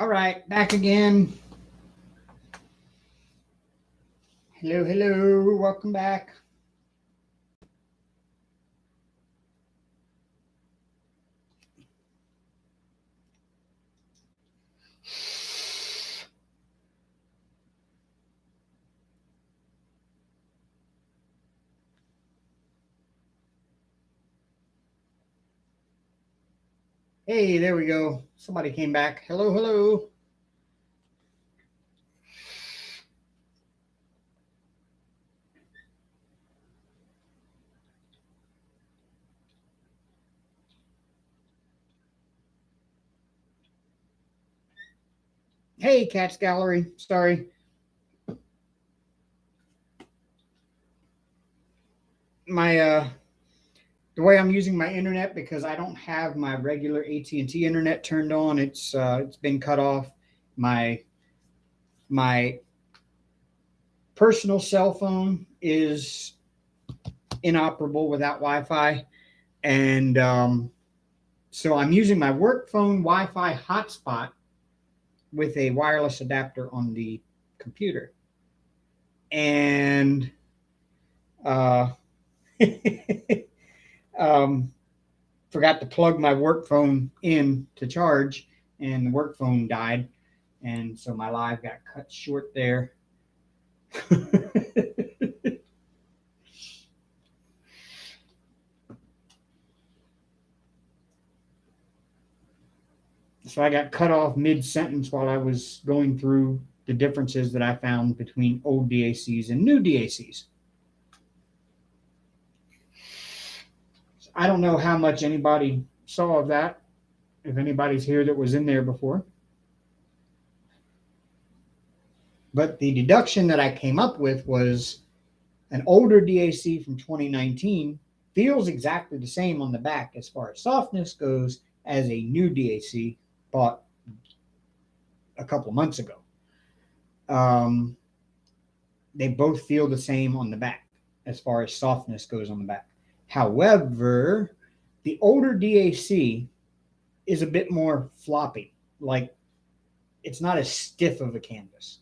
All right, back again. Hello, hello. Welcome back. Hey, there we go. Somebody came back. Hello, hello. Hey, Cats Gallery. Sorry. My the way I'm using my internet because I don't have my regular AT&T internet turned on. It's been cut off. My personal cell phone is inoperable without Wi-Fi, and so I'm using my work phone Wi-Fi hotspot with a wireless adapter on the computer, and uh, um, forgot to plug my work phone in to charge, and the work phone died, and so my live got cut short there. So I got cut off mid sentence while I was going through the differences that I found between old DACs and new DACs. I don't know how much anybody saw of that, if anybody's here that was in there before. But the deduction that I came up with was an older DAC from 2019 feels exactly the same on the back as far as softness goes as a new DAC bought a couple months ago. Um, they both feel the same on the back as far as softness goes on the back. However, the older DAC is a bit more floppy. Like, it's not as stiff of a canvas,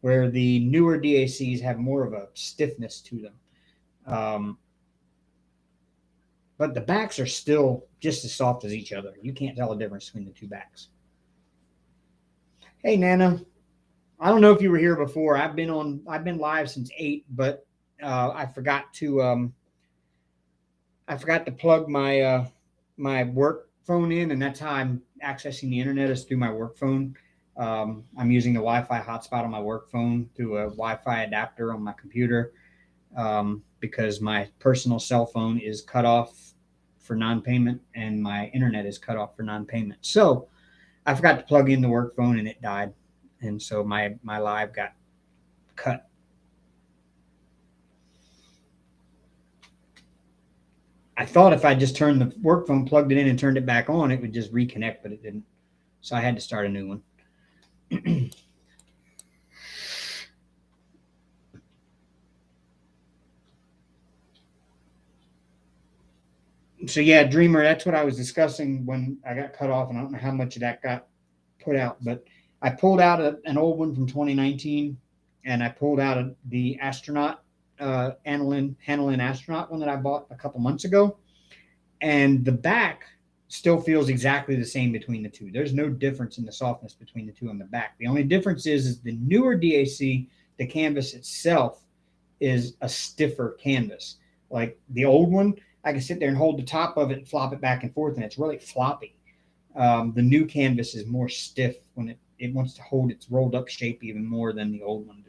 where the newer DACs have more of a stiffness to them. Um, but the backs are still just as soft as each other. You can't tell the difference between the two backs. Hey, Nana. I don't know if you were here before. I've been live since 8, but I forgot to plug my work phone in, and that's how I'm accessing the internet is through my work phone. I'm using the Wi-Fi hotspot on my work phone through a Wi-Fi adapter on my computer, because my personal cell phone is cut off for non-payment, and my internet is cut off for non-payment. So I forgot to plug in the work phone, and it died, and so my live got cut. I thought if I just turned the work phone, plugged it in, and turned it back on, it would just reconnect, but it didn't. So I had to start a new one. So yeah, Dreamer, that's what I was discussing when I got cut off, and I don't know how much of that got put out, but I pulled out an old one from 2019, and I pulled out the astronaut, Hanlon astronaut one that I bought a couple months ago, and the back still feels exactly the same between the two. There's no difference in the softness between the two on the back. The only difference is the newer DAC, the canvas itself is a stiffer canvas. Like the old one, I can sit there and hold the top of it and flop it back and forth, and it's really floppy. The new canvas is more stiff when it wants to hold its rolled up shape even more than the old one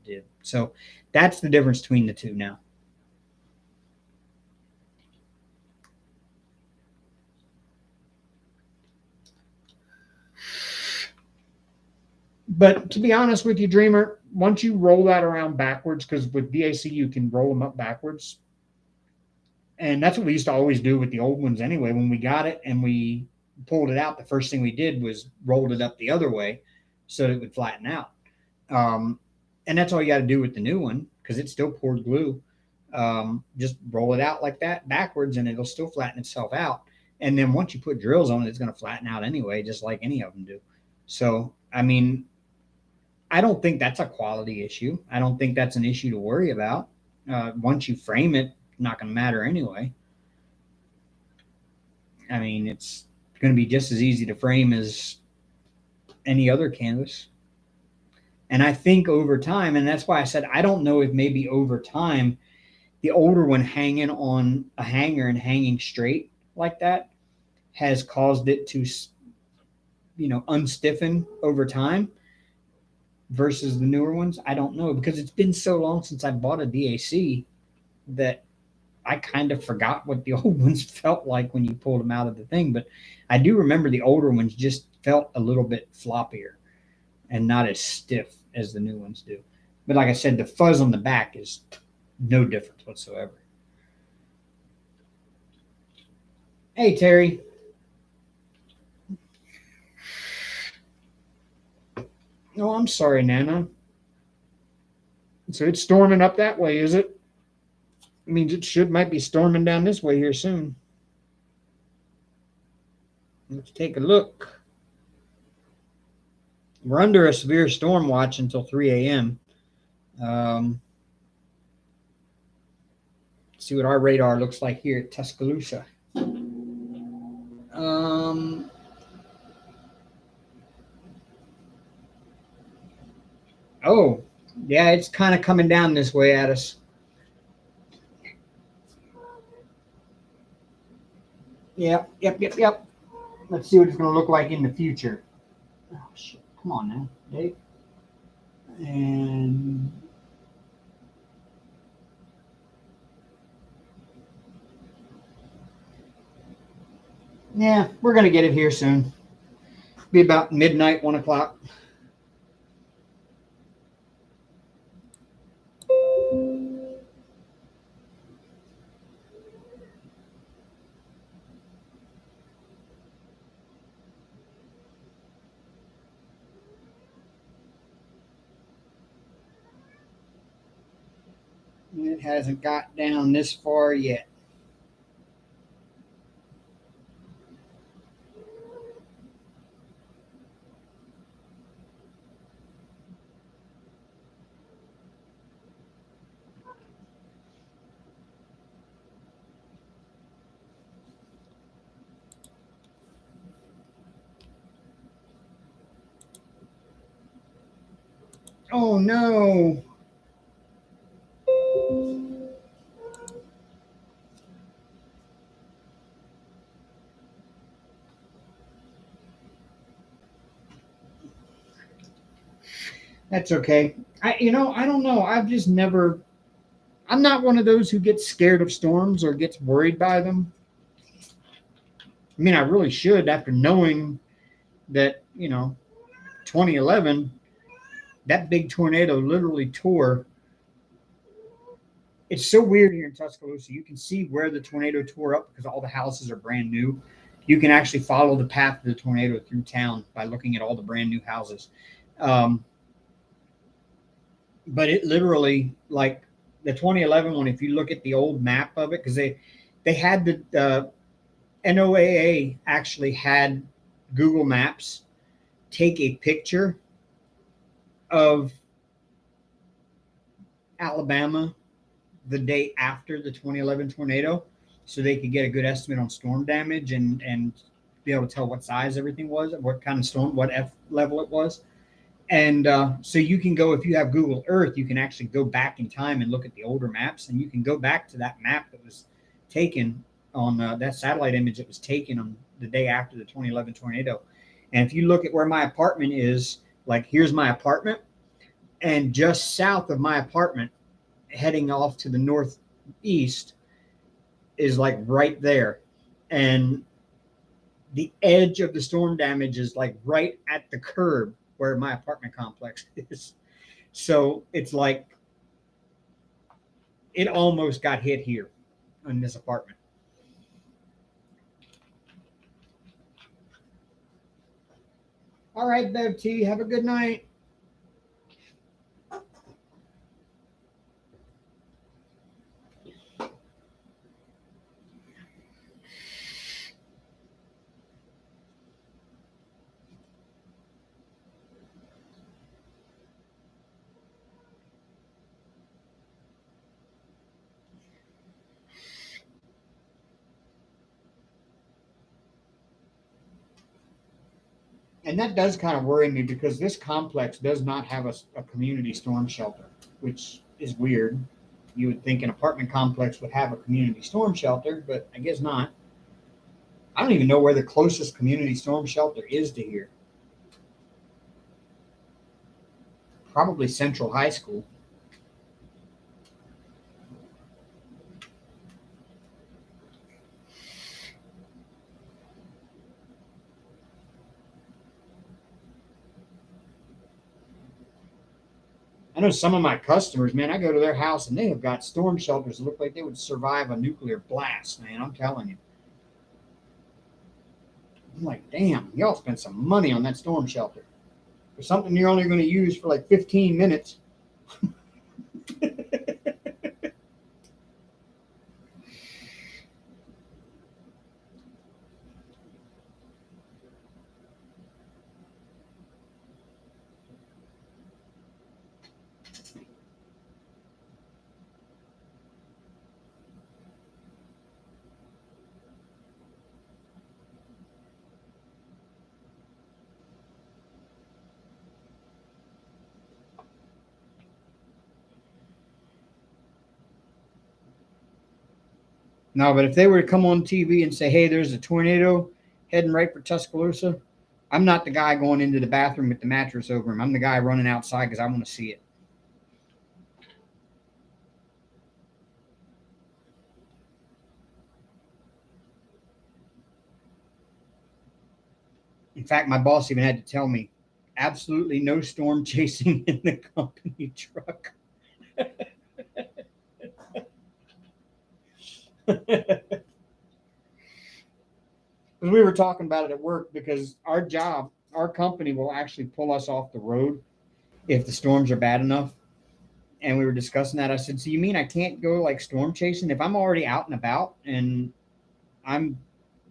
did. So that's the difference between the two now. But to be honest with you, Dreamer, once you roll that around backwards, because with DAC you can roll them up backwards, and that's what we used to always do with the old ones anyway. When we got it and we pulled it out, the first thing we did was rolled it up the other way so that it would flatten out. Um, and that's all you got to do with the new one because it's still poured glue. Just roll it out like that backwards, and it'll still flatten itself out. And then once you put drills on it, it's going to flatten out anyway, just like any of them do. So, I mean, I don't think that's a quality issue. I don't think that's an issue to worry about. Once you frame it, not going to matter anyway. I mean, it's going to be just as easy to frame as any other canvas. And I think over time, and that's why I said I don't know if maybe over time, the older one hanging on a hanger and hanging straight like that has caused it to, unstiffen over time versus the newer ones. I don't know because it's been so long since I bought a DAC that I kind of forgot what the old ones felt like when you pulled them out of the thing. But I do remember the older ones just felt a little bit floppier and not as stiff as the new ones do. But like I said, the fuzz on the back is no difference whatsoever. Hey, Terry. Oh, I'm sorry, Nana. So it's storming up that way, is it? It means it might be storming down this way here soon. Let's take a look. We're under a severe storm watch until 3 a.m. See what our radar looks like here at Tuscaloosa. Um, oh, yeah, it's kind of coming down this way at us. Yep. Let's see what it's going to look like in the future. Oh, shit. Come on now, Dave. And yeah, we're going to get it here soon. Be about midnight, 1 o'clock. It hasn't got down this far yet. Oh no. That's okay. I don't know. I've just never. I'm not one of those who gets scared of storms or gets worried by them. I mean, I really should after knowing that 2011, that big tornado literally tore. It's so weird here in Tuscaloosa. You can see where the tornado tore up because all the houses are brand new. You can actually follow the path of the tornado through town by looking at all the brand new houses. Um, but it literally, like the 2011 one, if you look at the old map of it, because they had the NOAA actually had Google Maps take a picture of Alabama the day after the 2011 tornado so they could get a good estimate on storm damage and be able to tell what size everything was, what kind of storm, what F level it was. And so you can go, if you have Google Earth, you can actually go back in time and look at the older maps, and you can go back to that map that was taken on that satellite image that was taken on the day after the 2011 tornado. And if you look at where my apartment is, like here's my apartment, and just south of my apartment, heading off to the northeast, is like right there. And the edge of the storm damage is like right at the curb where my apartment complex is. So it's like it almost got hit here in this apartment. All right, Bev T, have a good night. And that does kind of worry me because this complex does not have a community storm shelter, which is weird. You would think an apartment complex would have a community storm shelter, but I guess not. I don't even know where the closest community storm shelter is to here. Probably Central High School. I know some of my customers, man, I go to their house and they have got storm shelters that look like they would survive a nuclear blast, man. I'm telling you. I'm like, damn, y'all spent some money on that storm shelter. For something you're only going to use for like 15 minutes. No, but if they were to come on TV and say, hey, there's a tornado heading right for Tuscaloosa, I'm not the guy going into the bathroom with the mattress over him. I'm the guy running outside because I want to see it. In fact, my boss even had to tell me absolutely no storm chasing in the company truck. We were talking about it at work because our company will actually pull us off the road if the storms are bad enough. And we were discussing that. I said, so you mean I can't go like storm chasing if I'm already out and about and I'm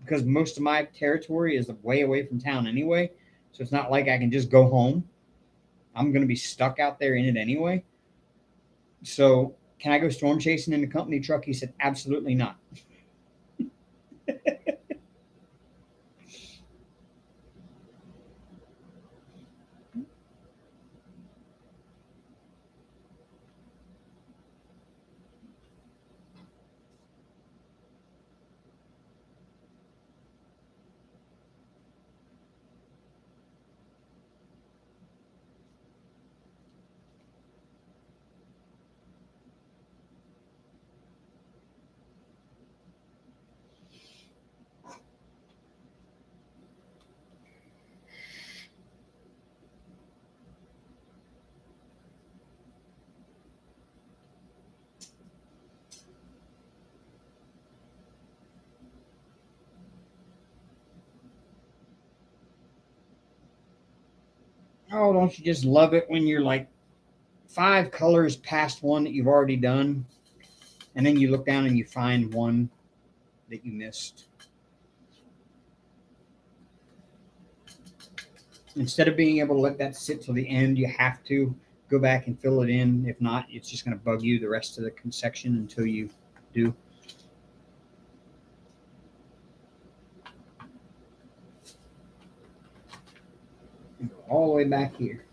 because most of my territory is way away from town anyway. So it's not like I can just go home. I'm going to be stuck out there in it anyway. So can I go storm chasing in the company truck? He said, absolutely not. Oh, don't you just love it when you're like 5 colors past one that you've already done, and then you look down and you find one that you missed? Instead of being able to let that sit till the end, you have to go back and fill it in. If not, it's just going to bug you the rest of the section until you do. And go all the way back here.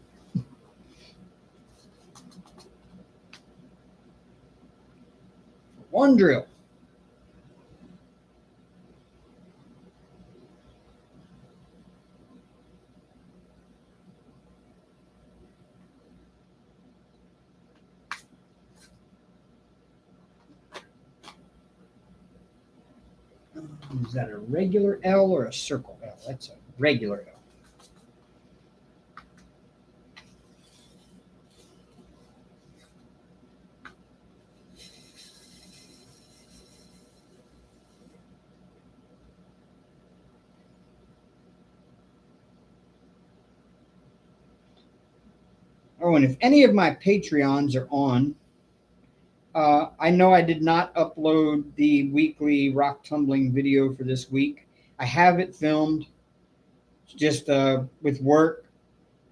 One drill. Is that a regular L or a circle L? That's a regular L. Oh, and if any of my Patreons are on, I know I did not upload the weekly rock tumbling video for this week. I have it filmed. It's just with work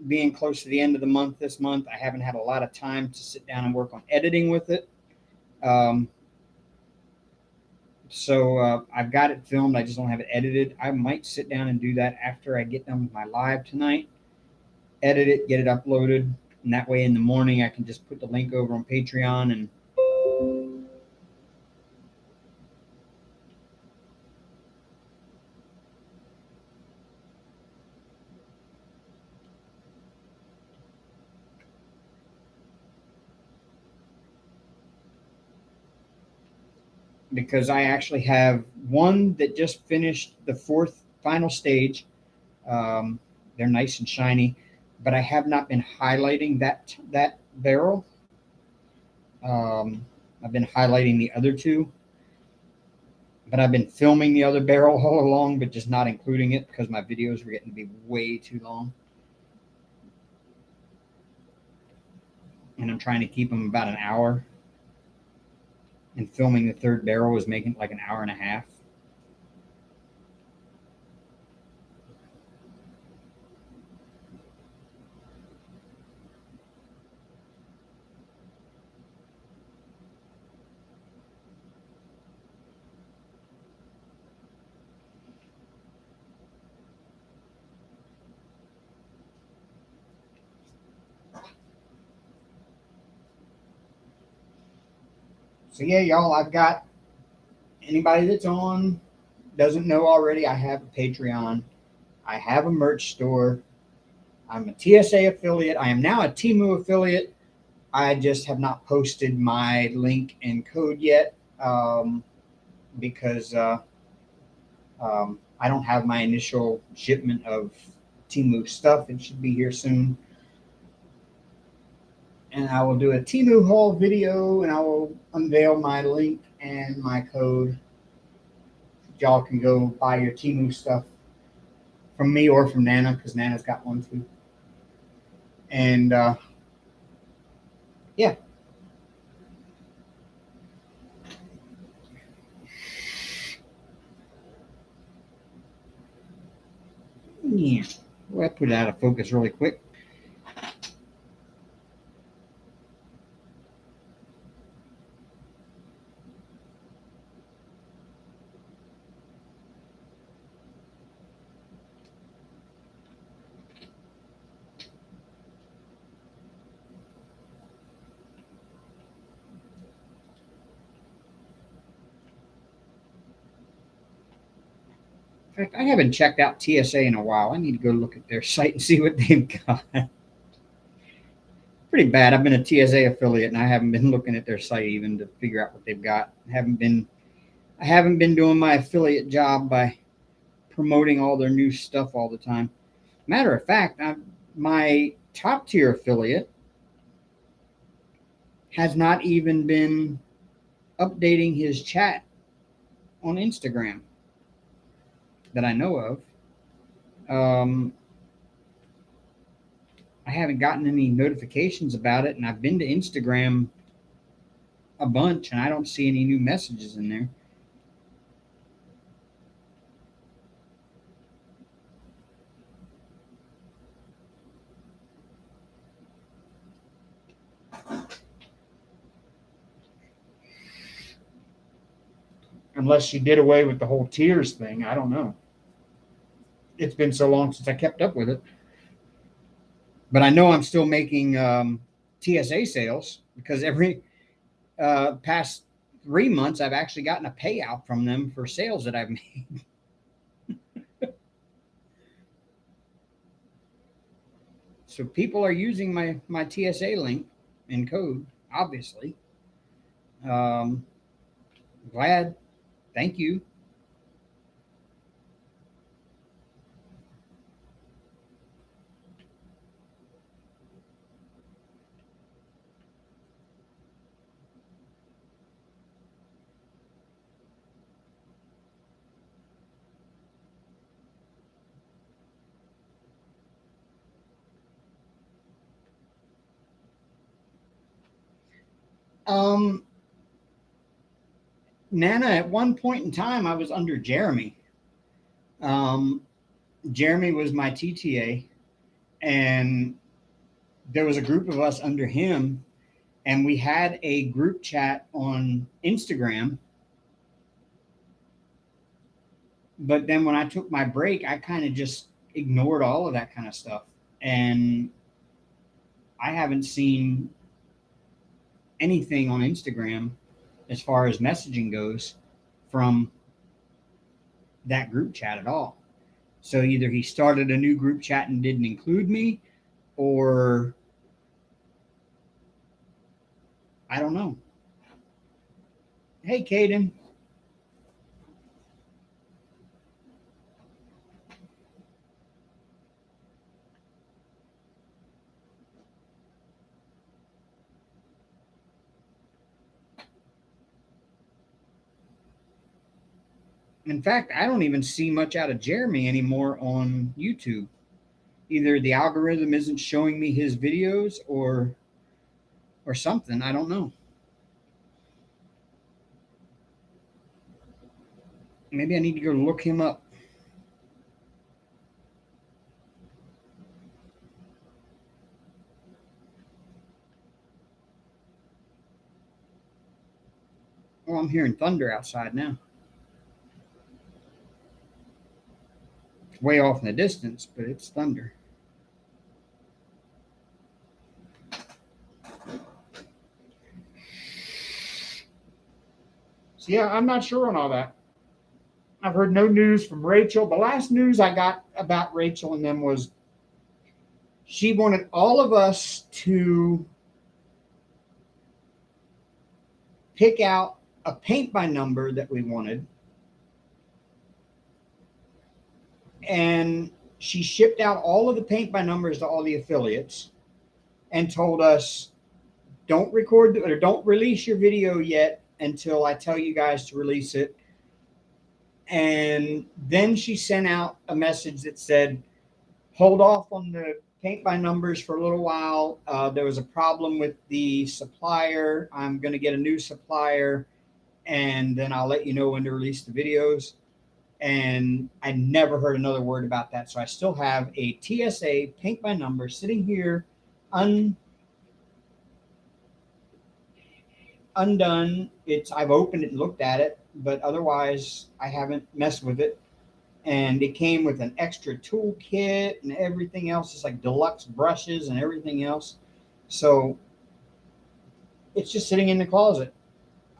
being close to the end of the month this month, I haven't had a lot of time to sit down and work on editing with it. So I've got it filmed. I just don't have it edited. I might sit down and do that after I get done with my live tonight. Edit it, get it uploaded, and that way in the morning I can just put the link over on Patreon and because I actually have one that just finished the fourth final stage. Um, they're nice and shiny, but I have not been highlighting that barrel. Um, I've been highlighting the other two, but I've been filming the other barrel all along, but just not including it because my videos were getting to be way too long. And I'm trying to keep them about an hour. And filming the third barrel was making like an hour and a half. So yeah, y'all, I've got anybody that's on doesn't know already. I have a Patreon. I have a merch store. I'm a TSA affiliate. I am now a Temu affiliate. I just have not posted my link and code yet because I don't have my initial shipment of Temu stuff. It should be here soon. And I will do a Temu haul video and I will unveil my link and my code. Y'all can go buy your Temu stuff from me or from Nana because Nana's got one too. And yeah. Yeah. Well, I put it out of focus really quick. In fact, I haven't checked out TSA in a while. I need to go look at their site and see what they've got. Pretty bad. I've been a TSA affiliate and I haven't been looking at their site even to figure out what they've got. I haven't been doing my affiliate job by promoting all their new stuff all the time. Matter of fact, my top tier affiliate has not even been updating his chat on Instagram that I know of. I haven't gotten any notifications about it, and I've been to Instagram a bunch, and I don't see any new messages in there. Unless she did away with the whole tiers thing, I don't know. It's been so long since I kept up with it. But I know I'm still making TSA sales because every past 3 months I've actually gotten a payout from them for sales that I've made. So people are using my TSA link and code, obviously. Um, Glad. Thank you. Um, Nana, at one point in time, I was under Jeremy. Um, Jeremy was my TTA, and there was a group of us under him, and we had a group chat on Instagram. But then when I took my break, I kind of just ignored all of that kind of stuff. And I haven't seen anything on Instagram as far as messaging goes from that group chat at all. So either he started a new group chat and didn't include me, or I don't know. Hey, Caden. In fact, I don't even see much out of Jeremy anymore on YouTube. Either the algorithm isn't showing me his videos, or something. I don't know. Maybe I need to go look him up. Oh, I'm hearing thunder outside now. It's way off in the distance, but it's thunder. So yeah, I'm not sure on all that. I've heard no news from Rachel. The last news I got about Rachel and them was she wanted all of us to pick out a paint by number that we wanted. And she shipped out all of the paint by numbers to all the affiliates and told us, don't record or don't release your video yet until I tell you guys to release it. And then she sent out a message that said, hold off on the paint by numbers for a little while. There was a problem with the supplier. I'm going to get a new supplier, and then I'll let you know when to release the videos. And I never heard another word about that. So I still have a TSA paint by number sitting here undone. I've opened it and looked at it, but otherwise I haven't messed with it. And it came with an extra tool kit and everything else. It's like deluxe brushes and everything else. So it's just sitting in the closet.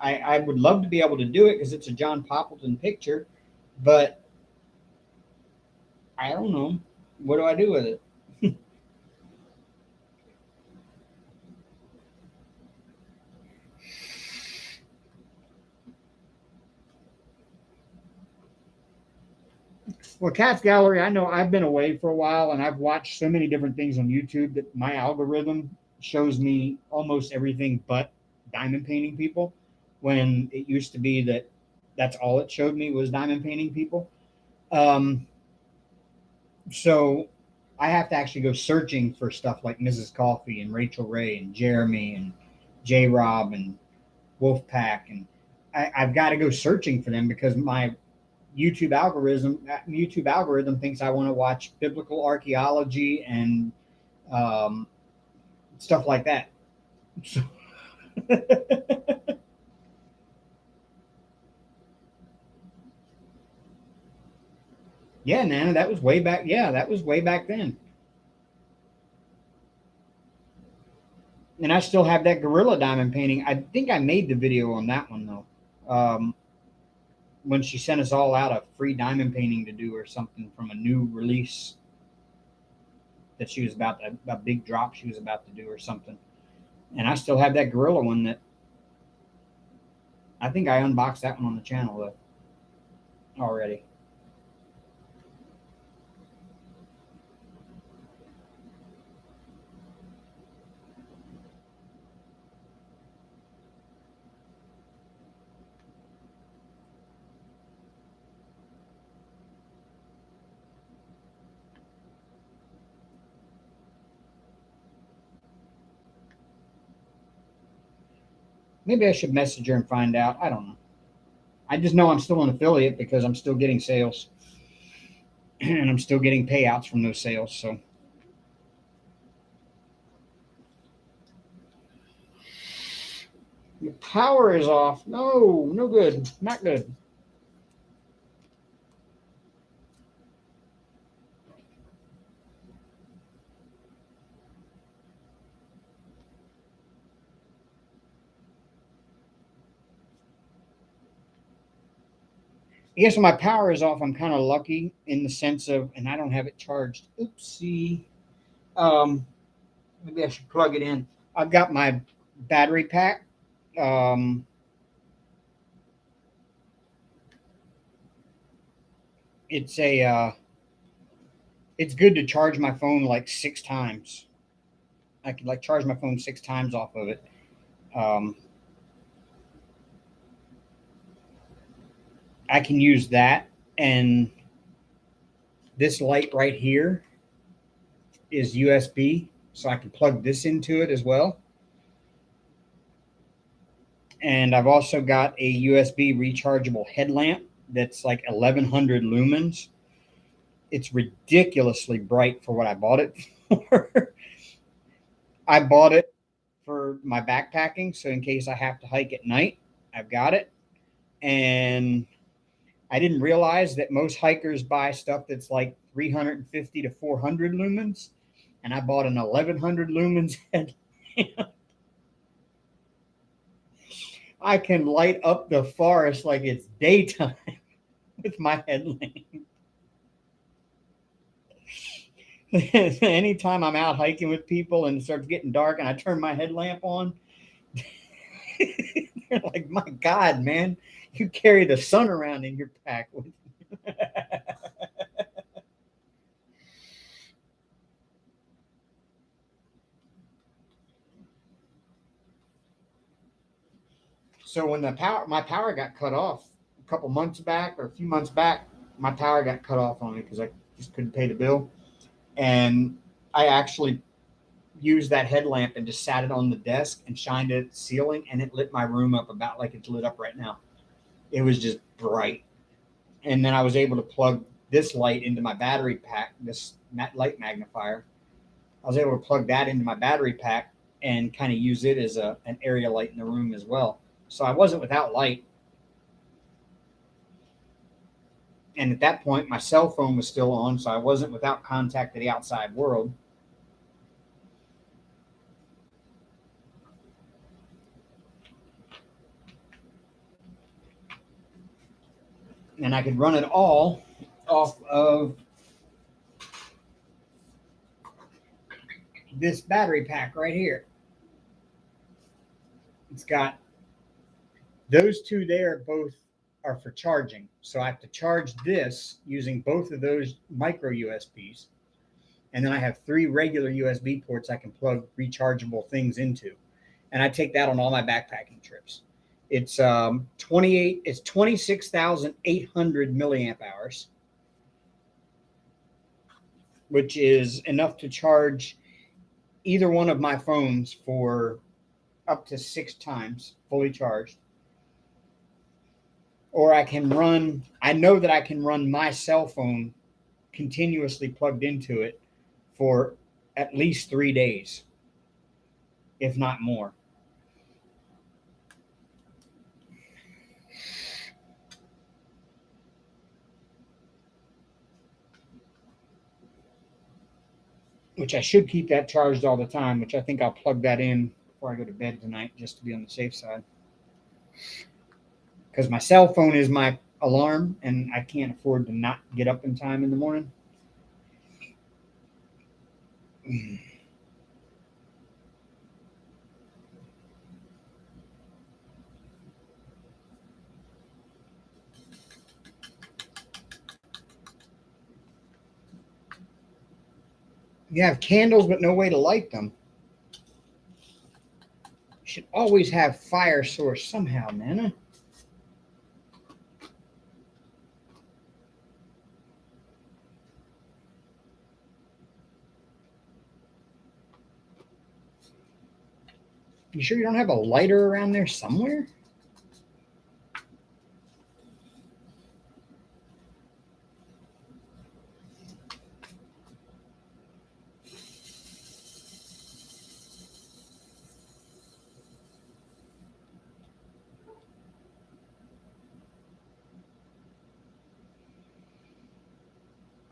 I would love to be able to do it because it's a John Poppleton picture, but I don't know. What do I do with it? Well, Cat's Gallery, I know I've been away for a while and I've watched so many different things on YouTube that my algorithm shows me almost everything but diamond painting people, when it used to be that that's all it showed me was diamond painting people. Um, so I have to actually go searching for stuff like Mrs. Coffee and Rachel Ray and Jeremy and J Rob and Wolfpack. And I've got to go searching for them because my YouTube algorithm thinks I want to watch biblical archaeology and um, stuff like that. So, yeah, Nana, that was way back. Yeah, that was way back then. And I still have that gorilla diamond painting. I think I made the video on that one though. When she sent us all out a free diamond painting to do or something from a new release that she was about a big drop she was about to do or something. And I still have that gorilla one that I think I unboxed that one on the channel though already. Maybe I should message her and find out. I don't know. I just know I'm still an affiliate because I'm still getting sales and I'm still getting payouts from those sales. So the power is off. No, no good. Not good. Yes, when my power is off, I'm kind of lucky in the sense of, and I don't have it charged. Oopsie. Um, Maybe I should plug it in. I've got my battery pack. Um, it's a it's good to charge my phone like 6 times. I could like charge my phone 6 times off of it. Um, I can use that, and this light right here is USB, so I can plug this into it as well. And I've also got a USB rechargeable headlamp that's like 1100 lumens. It's ridiculously bright for what I bought it for. I bought it for my backpacking, so in case I have to hike at night, I've got it. And I didn't realize that most hikers buy stuff that's like 350 to 400 lumens, and I bought an 1100 lumens headlamp. I can light up the forest like it's daytime with my headlamp. Anytime I'm out hiking with people and it starts getting dark and I turn my headlamp on, they're like, "My God, man, you carry the sun around in your pack with you." So when my power got cut off a couple months back or a few months back, my power got cut off on me because I just couldn't pay the bill, and I actually used that headlamp and just sat it on the desk and shined it at the ceiling, and it lit my room up about like it's lit up right now. It was just bright. And then I was able to plug this light into my battery pack, this light magnifier. I was able to plug that into my battery pack and kind of use it as an area light in the room as well. So I wasn't without light. And at that point, my cell phone was still on, so I wasn't without contact to the outside world. And I could run it all off of this battery pack right here. It's got those two there, both are for charging. So I have to charge this using both of those micro USBs. And then I have 3 regular USB ports I can plug rechargeable things into. And I take that on all my backpacking trips. It's 26,800 milliamp hours, which is enough to charge either one of my phones for up to 6 times fully charged. Or I know that I can run my cell phone continuously plugged into it for at least 3 days, if not more. Which I should keep that charged all the time, which I think I'll plug that in before I go to bed tonight just to be on the safe side. Because my cell phone is my alarm and I can't afford to not get up in time in the morning. You have candles but no way to light them. You should always have fire source somehow, man. You sure you don't have a lighter around there somewhere?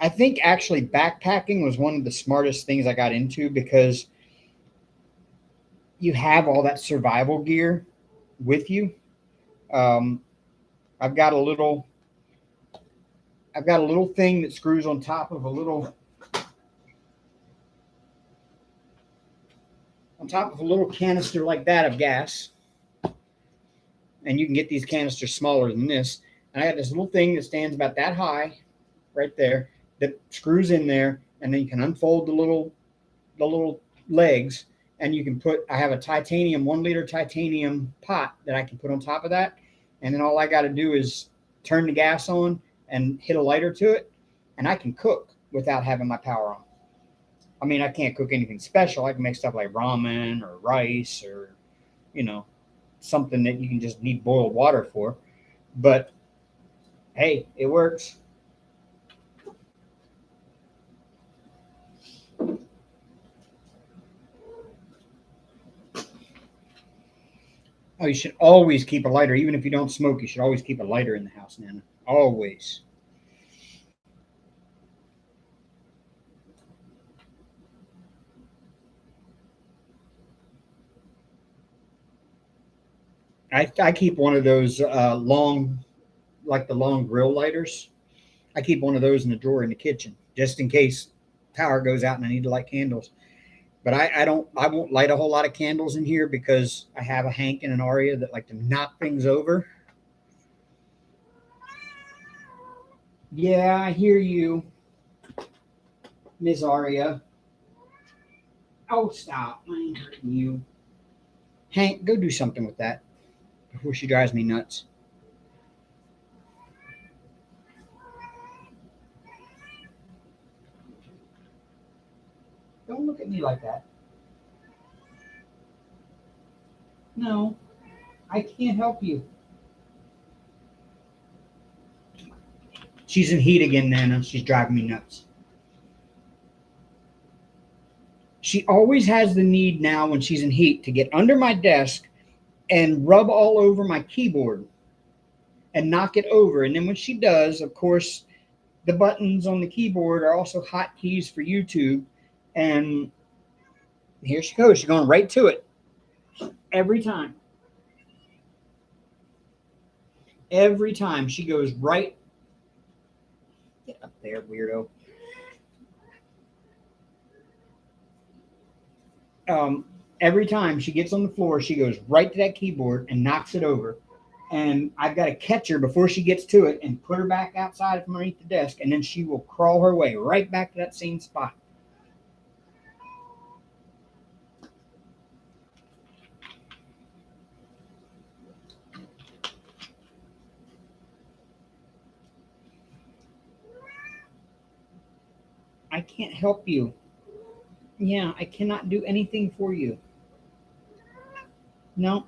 I think actually backpacking was one of the smartest things I got into because you have all that survival gear with you. Um, I've got a little I've got a little thing that screws on top of a little canister like that of gas. And you can get these canisters smaller than this. And I got this little thing that stands about that high right there that screws in there, and then you can unfold the little legs, and you can put, I have a titanium 1 liter titanium pot that I can put on top of that, and then all I got to do is turn the gas on and hit a lighter to it, and I can cook without having my power on. I mean, I can't cook anything special. I can make stuff like ramen or rice or, you know, something that you can just need boiled water for. But hey, it works. Oh, you should always keep a lighter. Even if you don't smoke, you should always keep a lighter in the house, Nana. Always. I keep one of those long, like the long grill lighters. I keep one of those in the drawer in the kitchen just in case power goes out and I need to light candles. But I won't light a whole lot of candles in here because I have a Hank and an Aria that like to knock things over. Yeah, I hear you, Miss Aria. Oh, stop. I ain't hurting you. Hank, go do something with that before she drives me nuts. Don't look at me like that. No, I can't help you. She's in heat again, Nana. She's driving me nuts. She always has the need now when she's in heat to get under my desk and rub all over my keyboard and knock it over. And then when she does, of course, the buttons on the keyboard are also hotkeys for YouTube. And here she goes. She's going right to it every time. Every time she goes right. Get up there, weirdo. Every time she gets on the floor, she goes right to that keyboard and knocks it over. And I've got to catch her before she gets to it and put her back outside from underneath the desk, and then she will crawl her way right back to that same spot. I can't help you. Yeah, I cannot do anything for you. No,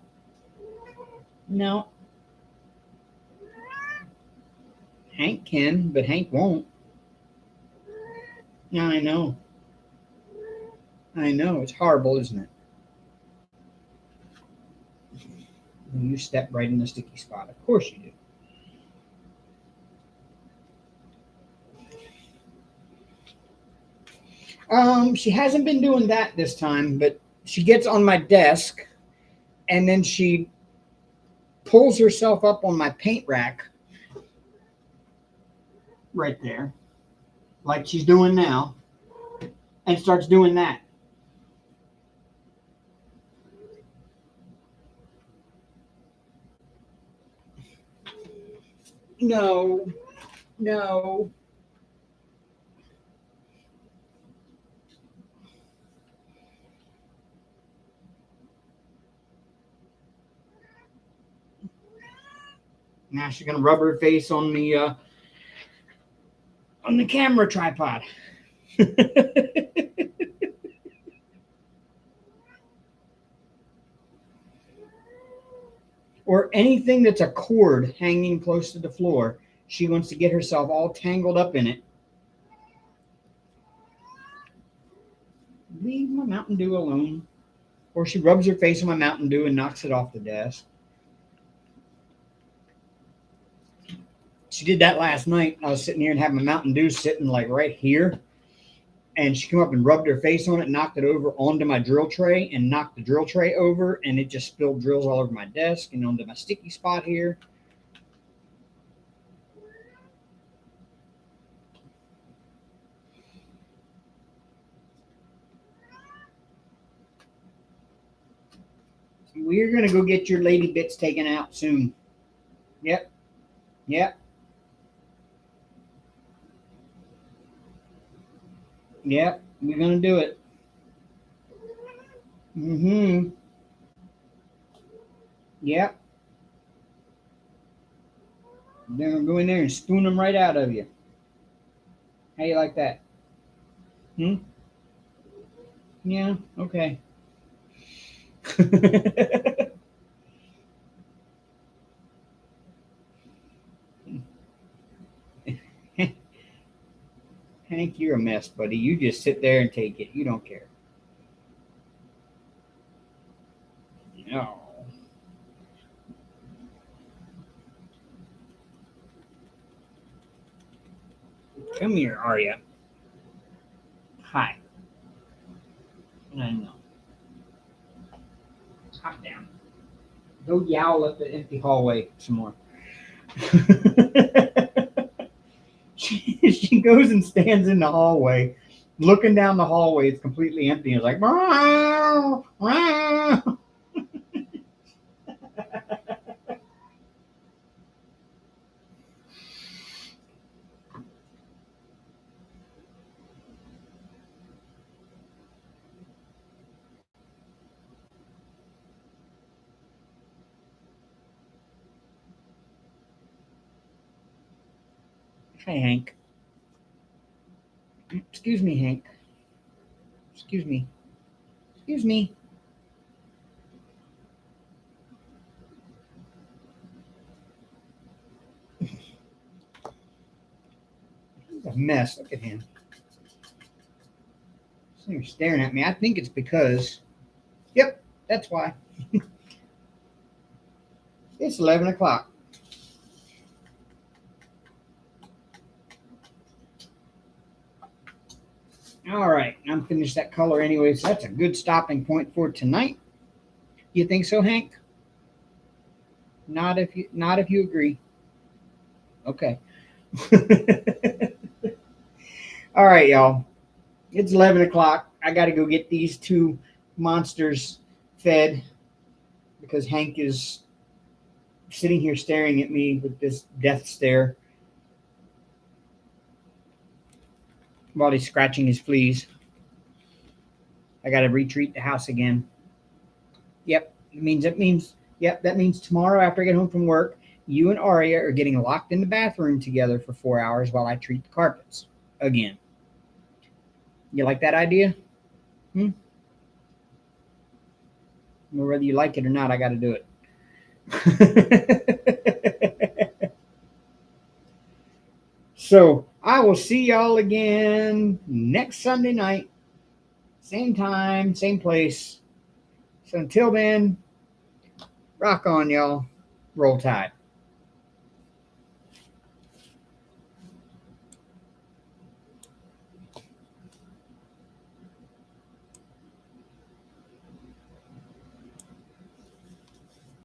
no. Hank can, but Hank won't. Yeah, I know. I know. It's horrible, isn't it? You step right in the sticky spot. Of course you do. She hasn't been doing that this time, but she gets on my desk and then she pulls herself up on my paint rack right there, like she's doing now, and starts doing that. No, no. Now she's gonna rub her face on the camera tripod. Or anything that's a cord hanging close to the floor. She wants to get herself all tangled up in it. Leave my Mountain Dew alone. Or she rubs her face on my Mountain Dew and knocks it off the desk. She did that last night. I was sitting here and had my Mountain Dew sitting like right here. And she came up and rubbed her face on it, knocked it over onto my drill tray, and knocked the drill tray over. And it just spilled drills all over my desk and onto my sticky spot here. We're gonna go get your lady bits taken out soon. Yep. Yep. Yep. We're gonna do it. Mm-hmm. Yep. They're gonna go in there and spoon them right out of you. How you like that? Hmm? Yeah. Okay. Hank, you're a mess, buddy. You just sit there and take it. You don't care. No. Come here, Arya. Hi. I know. Hop down. Go yowl up the empty hallway some more. She goes and stands in the hallway, looking down the hallway. It's completely empty. It's like, meow, meow. Hey, Hank. Excuse me, Hank. Excuse me. Excuse me. He's a mess. Look at him. You're staring at me. I think it's because. Yep, that's why. It's 11 o'clock. All right, I'm finished that color anyway, so that's a good stopping point for tonight. You think so, Hank? Not if you agree. Okay. All right, y'all. It's 11 o'clock. I got to go get these two monsters fed because Hank is sitting here staring at me with this death stare while he's scratching his fleas. I got to retreat the house again. Yep, that means tomorrow after I get home from work, you and Arya are getting locked in the bathroom together for 4 hours while I treat the carpets again. You like that idea? Hmm? Well, whether you like it or not, I got to do it. So I will see y'all again next Sunday night, same time, same place. So until then, rock on, y'all. Roll Tide.